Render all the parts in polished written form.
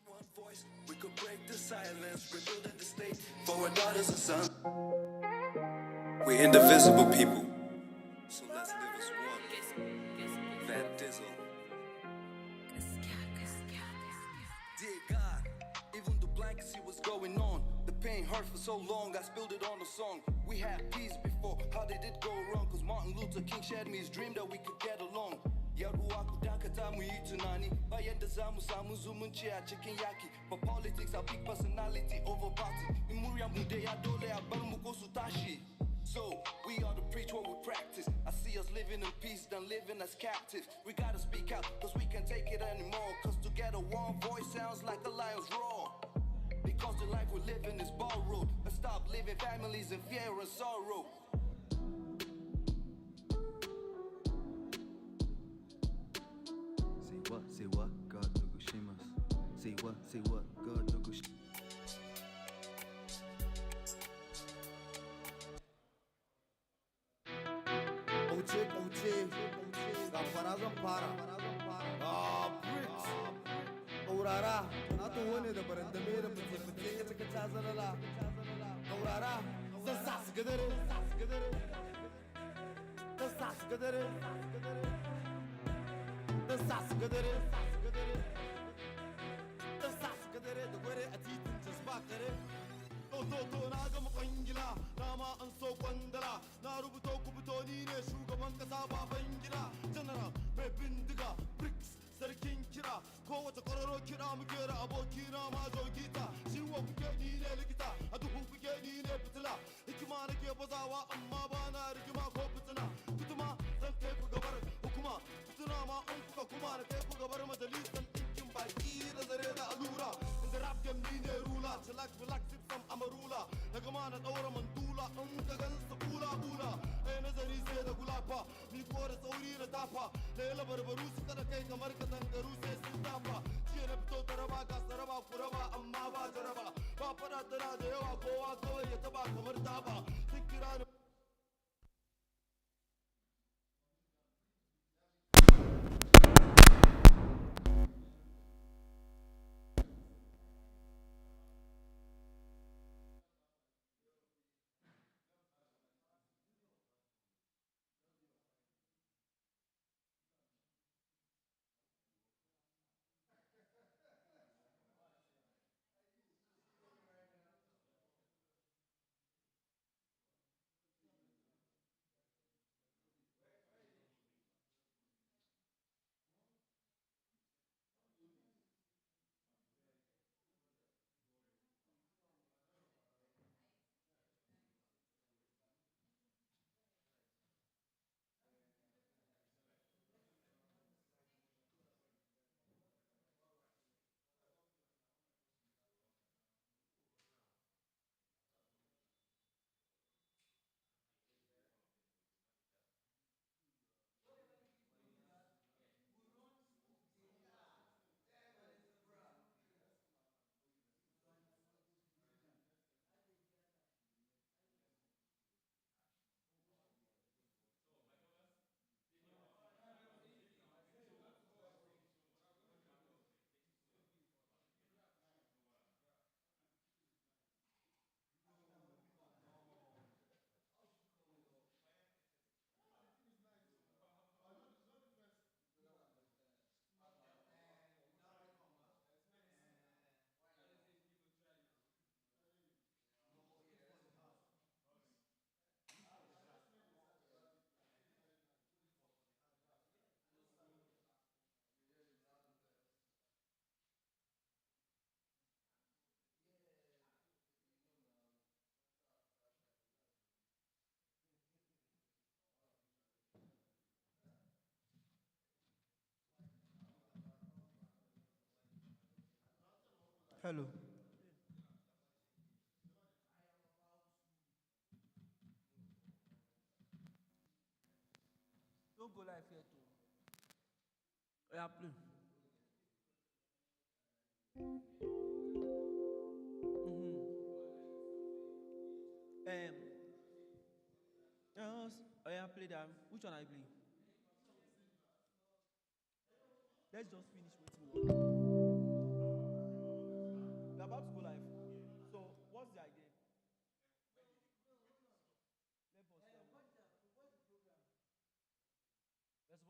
One voice, we could break the silence, rebuilding the state for our daughters and sons. We're indivisible people, so let's live as one. Van Dizzle. Dear God, even the blanket see what's going on. The pain hurt for so long, I spilled it on the song. We had peace before, how did it go wrong? Cause Martin Luther King shared me his dream that we could get along. Yaruwa ku dakata mu yi tunani bayan da za mu samu zumunci a cikin yaki. For politics, I pick personality over party. In murya mu da ya dole a bar mu ko su tashi. So, we ought to preach what we practice. I see us living in peace than living as captives. We gotta speak out, cause we can't take it anymore. Cause together one voice sounds like a lion's roar. Because the life we're living is borrowed. Let's stop living families in fear and sorrow. Say what, God no go shame us. Say what, God no go shame. Bauchi, ga farazan fara. Bricks, aurara, na taho ne da barandame da fice-fice ya cika cazalala. Aurara, zan sa su gadare, zan sa su gadare, zan sa su gadare, zan sa su gadare da gware a titin Jasba kare. To na gama kwangila, na ma an so kwandala, na rubuto ku fito ni ne shugaban kasa baban gida. General mai bindiga, bricks, sarkin kira, kowace kwararo kira muke da abokina ma zo gita. Ciwo kuke ni ne likita, a duhu kuke ni ne fitila. Hikima nake bazawa amma ba na rigima ko fitina. Kutuma zan kai ku gabar hukuma, fituna ma an kuka kuma na kai ku gabar majalisar ɗinkin baki da zare da allura. Da rap game ni ne rula, chillax relax sip some amarula. Daga ma na ɗaura mandula, in ka gan su bula. Nazari sai da gulafa, ni ko da sauri na tafa. Da ya labarbaru suka da kai kamar ka tangaru sai sun tafa. Jiya na fito ta raba ga saraba ku raba amma ba jaraba. Ba fada tana da yawa kowa kawai ya taba kamar taba. Sun kira ni Hello. Don't go live here too. Yeah, play. Oh yeah, play that. Which one I play? Let's just finish waiting.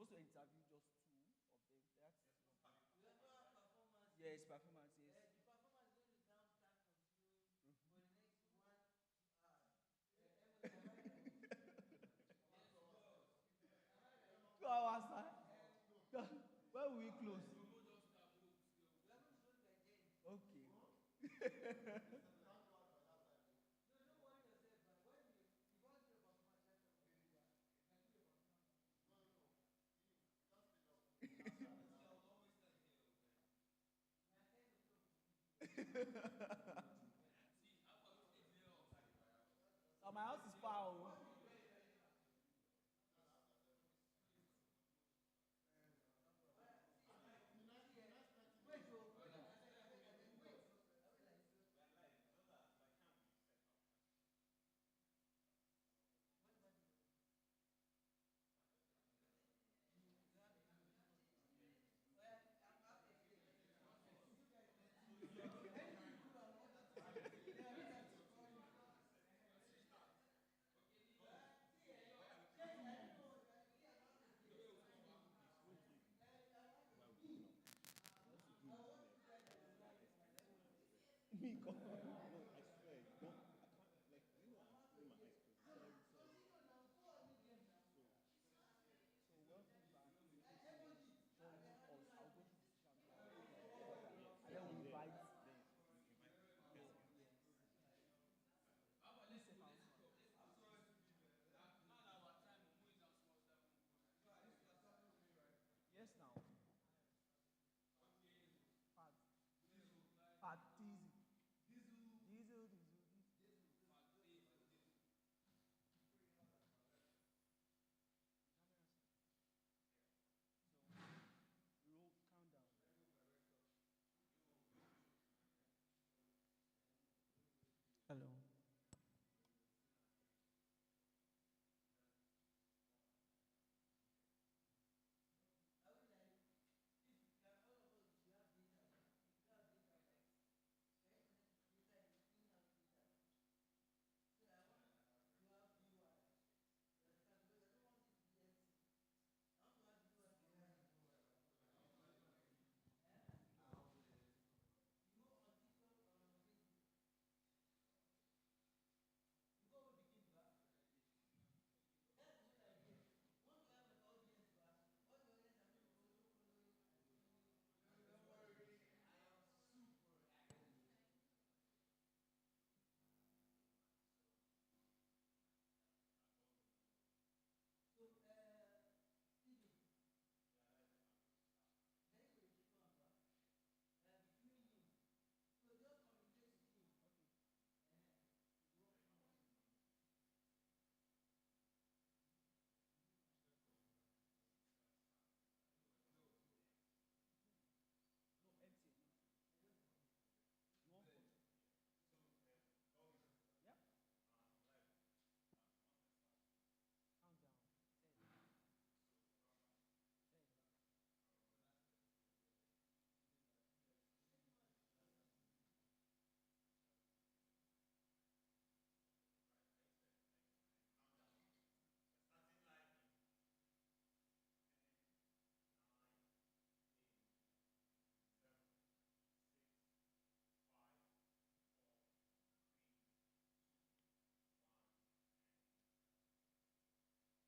supposed to interview just two of them. That's yes, performance. Yes. The performance is going to now start continuing for the next 1 2 hours. 2 hours, sir. Where will we close? We haven't closed by then. Okay. No, don't worry yourself. But when you before you do the performance, just talk about you can do the performance. So my house is far. Oh. Me come. And then we invite. Yes, now. Part. Part easy. Diesel. Roll countdown. Hello.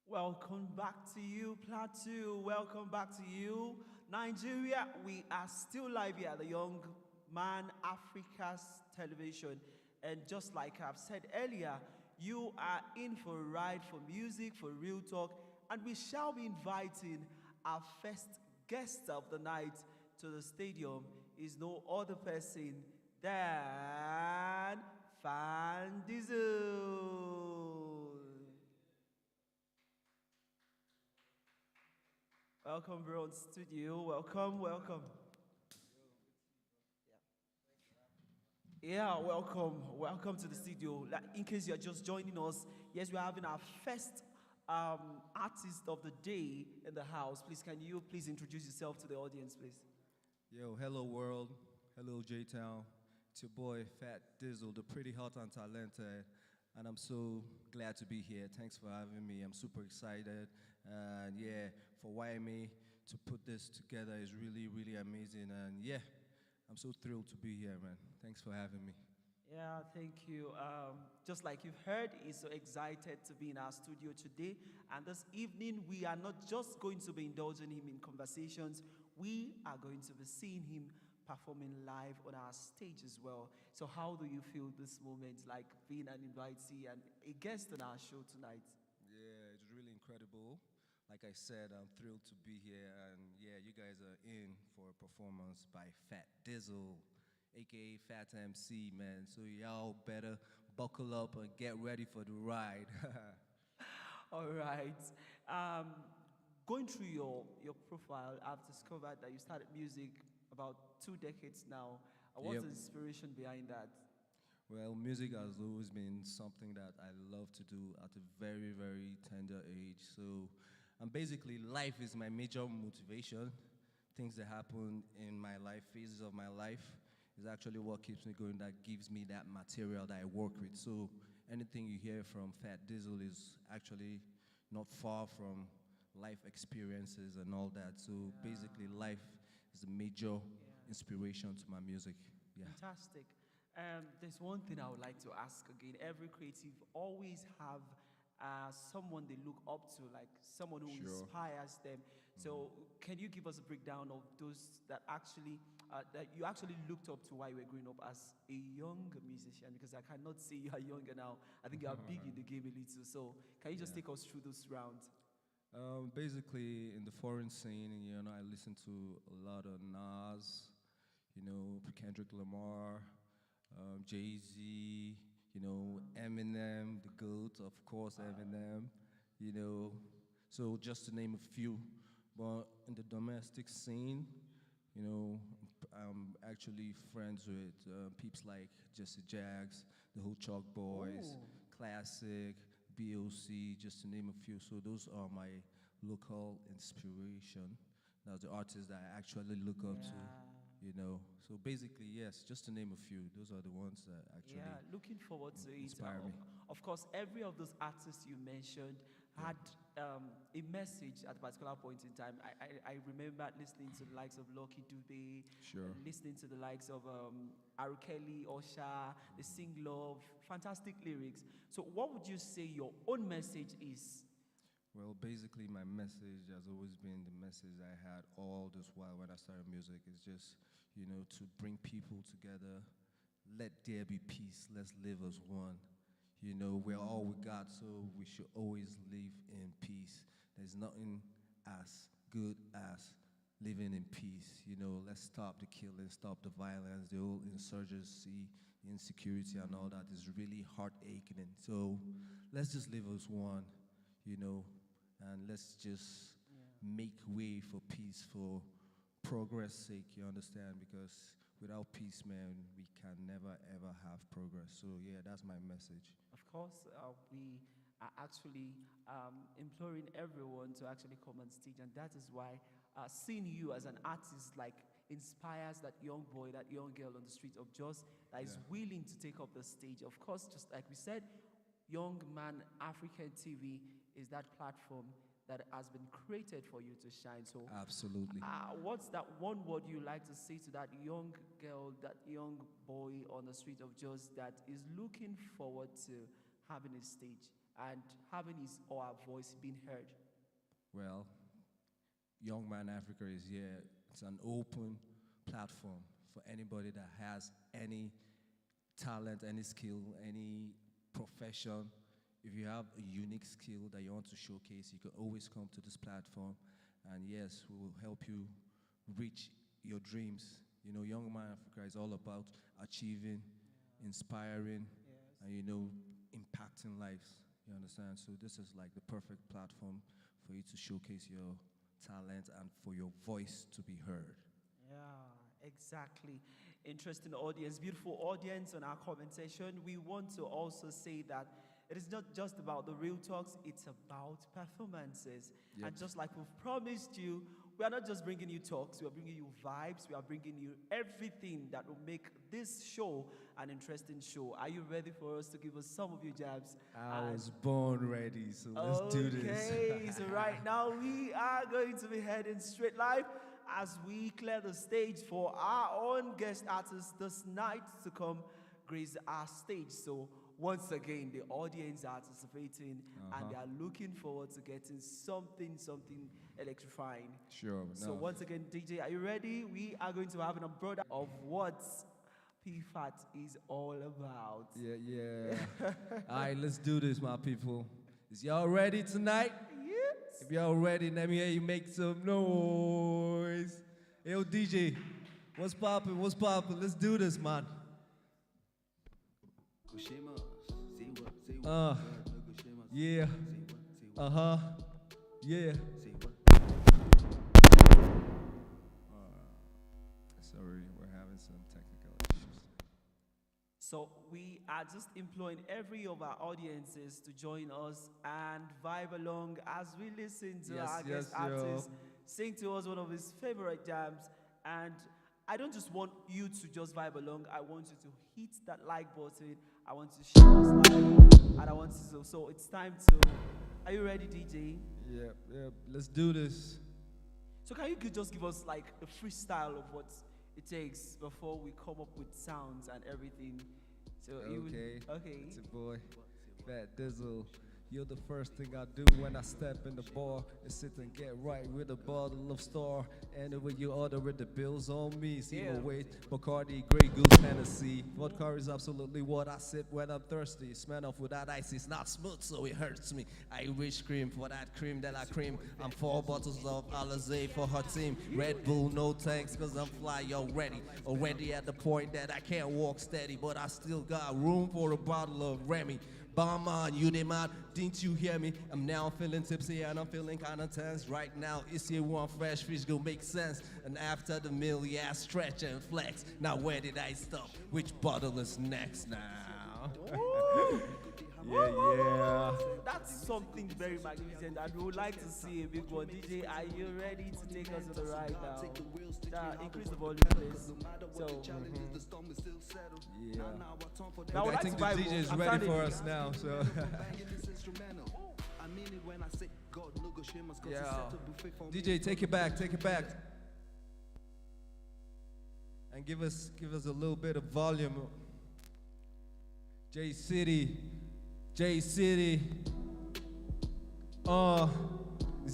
Welcome back to you, Plateau. Welcome back to you, Nigeria. We are still live here at the Young Man Africa's television. And just like I've said earlier, you are in for a ride for music, for real talk, and we shall be inviting our first guest of the night to the stadium. Is no other person than Fan Diesel. Welcome, bro, on studio. Welcome. Yeah, welcome to the studio. Like, in case you're just joining us, yes, we're having our first artist of the day in the house. Please, can you please introduce yourself to the audience, please? Yo, hello world. Hello J-Town. It's your boy Fat Dizzle, the pretty hot and talented. and I'm so glad to be here. Thanks for having me. I'm super excited. And yeah, for YMA to put this together is really, really amazing. And yeah, I'm so thrilled to be here, man. Thanks for having me. Yeah, thank you. Just like you've heard, he's so excited to be in our studio today. And this evening, we are not just going to be indulging him in conversations, we are going to be seeing him performing live on our stage as well. So, how do you feel this moment, like being an invitee and a guest on our show tonight? Yeah, it's really incredible. Like I said, I'm thrilled to be here. And yeah, you guys are in for a performance by Fat Dizzle, aka Fat MC, man. So y'all better buckle up and get ready for the ride. All right. Um, Going through your profile, I've discovered that you started music about 2 decades now. What's Yep. the inspiration behind that? Well, music has always been something that I love to do at a very, very tender age. So, and basically, life is my major motivation. Things that happen in my life, phases of my life, is actually what keeps me going, that gives me that material that I work with. So, anything you hear from Fat Dizzle is actually not far from life experiences and all that. So, basically, life is a major inspiration to my music. Yeah. Fantastic. There's one thing I would like to ask again. Every creative always have someone they look up to, like someone who Sure. inspires them. So, can you give us a breakdown of those that you actually looked up to while you were growing up as a young musician? Because I cannot say you are younger now. I think you are big in the game a little. So, can you just take us through those rounds? Basically, in the foreign scene, I listen to a lot of Nas, Kendrick Lamar, Jay Z, Eminem, the GOAT, of course, Eminem, you know. So just to name a few. But in the domestic scene, I'm actually friends with peeps like Jesse Jaggs, the whole Chalk Boys, Ooh. Classic, BOC, just to name a few. So those are my local inspiration. Now the artists that I actually look up to. So basically, yes, just to name a few. Those are the ones that actually Yeah, looking forward to it. inspire me. Of course, every of those artists you mentioned had a message at a particular point in time. I remember listening to the likes of Lucky Dube, Sure. listening to the likes of R. Kelly, Osha, they sing love, fantastic lyrics. So, what would you say your own message is? Well, basically, my message has always been the message I had all this while when I started music. Is just, to bring people together. Let there be peace. Let's live as one. We're all we got, so we should always live in peace. There's nothing as good as living in peace. Let's stop the killing, stop the violence, the whole insurgency, the insecurity, and all that is really heart aching. So let's just live as one, and let's just make way for peace, for progress sake, you understand? Because without peace, man, we can never ever have progress. So yeah, that's my message. Of course, we are actually imploring everyone to actually come on stage, and that is why seeing you as an artist like inspires that young boy, that young girl on the street of Jos that is willing to take up the stage. Of course, just like we said, Young Man African TV is that platform that has been created for you to shine. So, Absolutely. what's that one word you like to say to that young girl, that young boy on the street of Jos that is looking forward to having a stage and having his or her voice being heard? Well, Young Man Africa is here. It's an open platform for anybody that has any talent, any skill, any profession. If you have a unique skill that you want to showcase, you can always come to this platform. And yes, we will help you reach your dreams. Young Man Africa is all about achieving, inspiring, and, impacting lives. You understand? So this is like the perfect platform for you to showcase your talent and for your voice to be heard. Yeah, exactly. Interesting audience, beautiful audience on our comment section. We want to also say that it is not just about the real talks, it's about performances. Yep. And just like we've promised you, we are not just bringing you talks, we are bringing you vibes, we are bringing you everything that will make this show an interesting show. Are you ready for us to give us some of your jabs? I was born ready, so let's do this. Okay, so right now we are going to be heading straight live as we clear the stage for our own guest artist this night to come grace our stage. So once again, the audience are anticipating and they are looking forward to getting something electrifying. Sure. So no. once again, DJ, are you ready? We are going to have an umbrella of what PFAT is all about. Yeah. All right, let's do this, my people. Is y'all ready tonight? Yes. If y'all ready, let me hear you make some noise. Yo, DJ, what's poppin'? Let's do this, man. Yeah. Yeah. Sorry, we're having some technical issues. So we are just employing every of our audiences to join us and vibe along as we listen to our guest artist sing to us one of his favorite jams. And I don't just want you to just vibe along. I want you to hit that like button. I want you to share us live. And I want you to. So it's time to. Are you ready, DJ? Yeah. Let's do this. So can you just give us like a freestyle of what it takes before we come up with sounds and everything? So Okay. Okay. It's your boy, Fat Dizzle. You're the first thing I do when I step in the bar is sit and get right with a bottle of Star. And when you order it, the bill's on me. See my weight, Bacardi, Grey Goose, Hennessy. Vodka is absolutely what I sip when I'm thirsty. Smell off without ice, it's not smooth, so it hurts me. Irish cream for that cream that I cream. I'm 4 bottles of Alizé for her team. Red Bull, no thanks, cause I'm fly already. Already at the point that I can't walk steady, but I still got room for a bottle of Remy. Bomb on, you demand, didn't you hear me? I'm now feeling tipsy and I'm feeling kinda tense. Right now, it's here one fresh fish gonna make sense. And after the meal, yeah, stretch and flex. Now where did I stop? Which bottle is next now? Yeah. That's something very magnificent, and we would like to see a big one. DJ, are you ready to take us to the ride now? Increase the volume, please. So, Yeah. now I think the DJ is ready for us now, so. Yeah. DJ, take it back. And give us a little bit of volume. J City. Is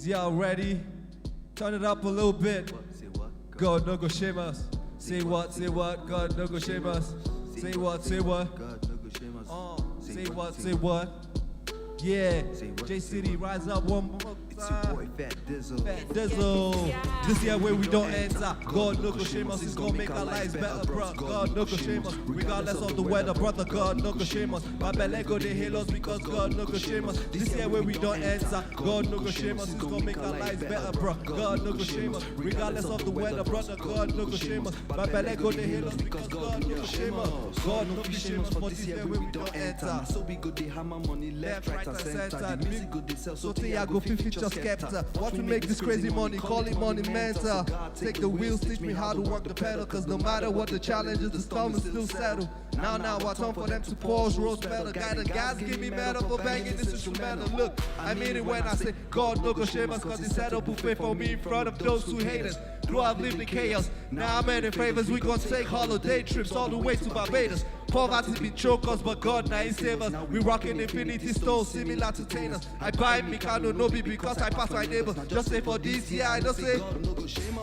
y'all ready? Turn it up a little bit. God no go shame us. Say what, God no go shame us. Say what, say what. Yeah, J City, rise up one more time. It's your boy Fat Dizzle. This year where we don't enter. God no go shame us, it's gonna make our lives better, bro. God no go shame us, regardless of the weather, brother. God no go shame us. My belly go they hail us because God no go shame us. This year where we don't answer. God no go shame us, it's gonna make our lives better, bro. God no go shame us, regardless of the weather, brother. God no go shame us. My belly go they hail us because God no go shame us. God no go shame us, but this year where we don't enter. So we go they hammer money left, right, and center. The music go they sell, So think I go 50 just scepter. What we make this crazy money, call it monumental. Take the wheels, teach me how to work the pedal. Cause no matter what the challenges, the storm is still settled. Now, I time for them to pause, roast better. Guy the guys give me metal for banging this instrumental. Look, I mean it when I say God no go shame us. Cause he set up a buffet for me in front of those who hate us. Though I've lived in chaos, now I'm in favors. We gon' take holiday trips all the way to Barbados. Poverty be choke us, but God now he save us. We rockin' infinity stones similar to Tainus. I buy Mikado Nobi because I pass my neighbors. Just say for this year, I don't say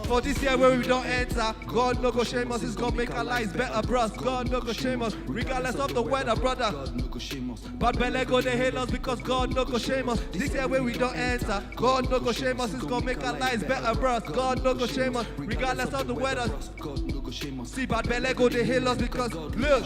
for this year where we don't enter. God no go shame us, it's gonna make our lives better, bros. God no go shame us, regardless of the weather, brother. But Bele go they hate us because God no go shame us. This year where we don't enter. God no go shame us, it's gonna make our lives better, bros. God no go shame us, regardless of the weather. See, but Bele go they hate us because look.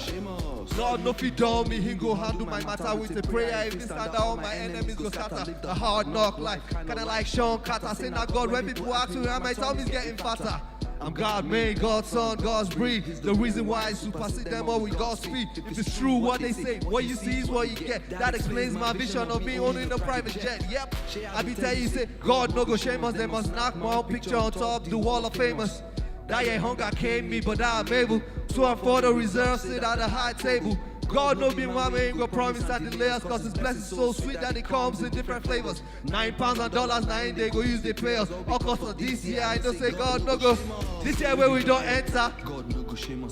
God no fit down me, he go handle my matter with a prayer. If this stand all my enemies go scatter. A hard knock life, kinda like Sean Carter. Say now God when people ask me, my tummy is getting fatter. I'm God made, God's son, God's breed. The reason why I supersede them all with God's speed. If it's true what they say, what you see is what you get. That explains my vision of me owning a private jet. Yep, I be tell you, say, God no go shame us. They must knock my own picture on top the wall of famous. That ain't hunger came me, but I'm able. So I'm for the reserve, sit at a high table. God no be my ain't gonna promise and delay us, cause his blessing so sweet that it comes in different flavors. £9 and dollars, now ain't they go use they pay us. All cost of this year, I don't say God no go. This year where we don't enter,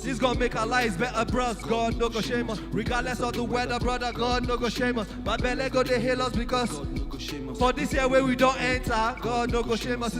this gonna make our lives better, bros. God no go shame us. Regardless of the weather, brother, God no go shame us. My belly go they hail us because for this year where we don't enter, God no go shame us.